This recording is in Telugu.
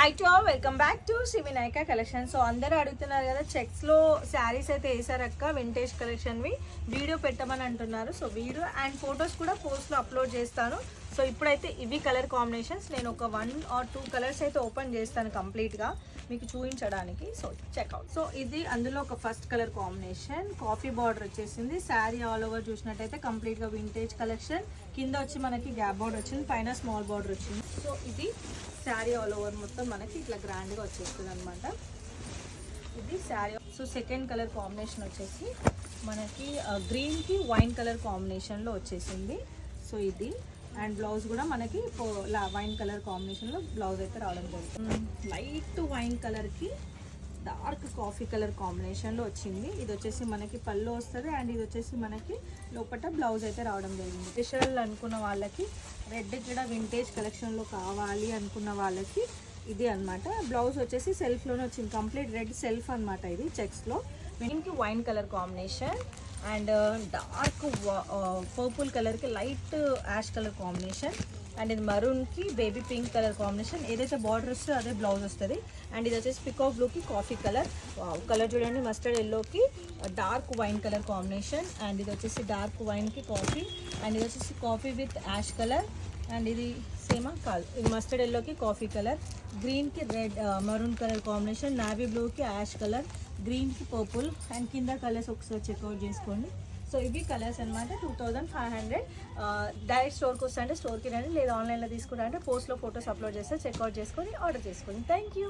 High to all, welcome back to Sri Vinayaka collection. So అందరూ అడుగుతున్నారు కదా, చెక్స్లో శారీస్ అయితే వేసారక్క వింటేజ్ కలెక్షన్వి వీడియో పెట్టమని అంటున్నారు. సో వీడియో అండ్ ఫొటోస్ కూడా పోస్ట్లో అప్లోడ్ చేస్తాను. సో ఇప్పుడైతే ఇవి కలర్ కాంబినేషన్స్ నేను ఒక 1 or 2 కలర్స్ అయితే ఓపెన్ చేస్తాను కంప్లీట్గా మీకు చూపించడానికి. So checkout. సో ఇది అందులో ఒక first colour combination coffee border వచ్చేసింది. శారీ ఆల్ ఓవర్ చూసినట్టయితే కంప్లీట్గా వింటేజ్ కలెక్షన్. కింద వచ్చి మనకి గ్యాప్ బార్డర్ వచ్చింది, పైన స్మాల్ బార్డర్ వచ్చింది. సో ఇది శారీ ఆల్ ఓవర్ మొత్తం మనకి ఇట్లా గ్రాండ్గా వచ్చేస్తుంది అనమాట. ఇది sari. So second colour combination వచ్చేసి మనకి గ్రీన్కి వైన్ కలర్ కాంబినేషన్లో వచ్చేసింది. సో ఇది అండ్ బ్లౌజ్ కూడా మనకి వైన్ కలర్ కాంబినేషన్లో బ్లౌజ్ అయితే రావడం జరుగుతుంది. లైట్ వైన్ కలర్కి డార్క్ కాఫీ కలర్ కాంబినేషన్లో వచ్చింది. ఇది వచ్చేసి మనకి పళ్ళు వస్తుంది అండ్ ఇది వచ్చేసి మనకి లోపల బ్లౌజ్ అయితే రావడం జరిగింది. స్పెషల్ అనుకున్న వాళ్ళకి రెడ్ కూడా వింటేజ్ కలెక్షన్లో కావాలి అనుకున్న వాళ్ళకి ఇది అనమాట. బ్లౌజ్ వచ్చేసి సెల్ఫ్లోనే వచ్చింది, కంప్లీట్ రెడ్ సెల్ఫ్ అనమాట. ఇది చెక్స్లో దీనికి wine colour combination and dark purple కలర్కి light ash colour combination and ఇది మరూన్కి బేబీ పింక్ కలర్ కాంబినేషన్. ఏదైతే బార్డర్ వస్తుందో అదే బ్లౌజ్ వస్తుంది. అండ్ ఇది వచ్చేసి పికాక్ బ్లూకి కాఫీ కలర్ కలర్ చూడండి, మస్టర్డ్ ఎల్లోకి dark wine colour combination and ఇది వచ్చేసి డార్క్ వైన్కి కాఫీ అండ్ ఇది వచ్చేసి coffee with ash colour and ఇది సేమా కాదు, ఇది మస్టర్డ్ ఎల్లోకి కాఫీ కలర్, గ్రీన్కి red maroon colour combination, navy బ్లూకి యాష్ కలర్, గ్రీన్కి పర్పుల్ అండ్ కింద కలర్స్ ఒకసారి చెక్అవుట్ చేసుకోండి. సో ఇవి కలర్స్ అనమాట. 2500. డైరెక్ట్ స్టోర్కి వస్తా అంటే స్టోర్కి రండి, లేదా ఆన్లైన్లో తీసుకుంటా అంటే పోస్ట్లో ఫొటోస్ అప్లోడ్ చేస్తే చెక్అవుట్ చేసుకొని ఆర్డర్ చేసుకోండి. Thank you.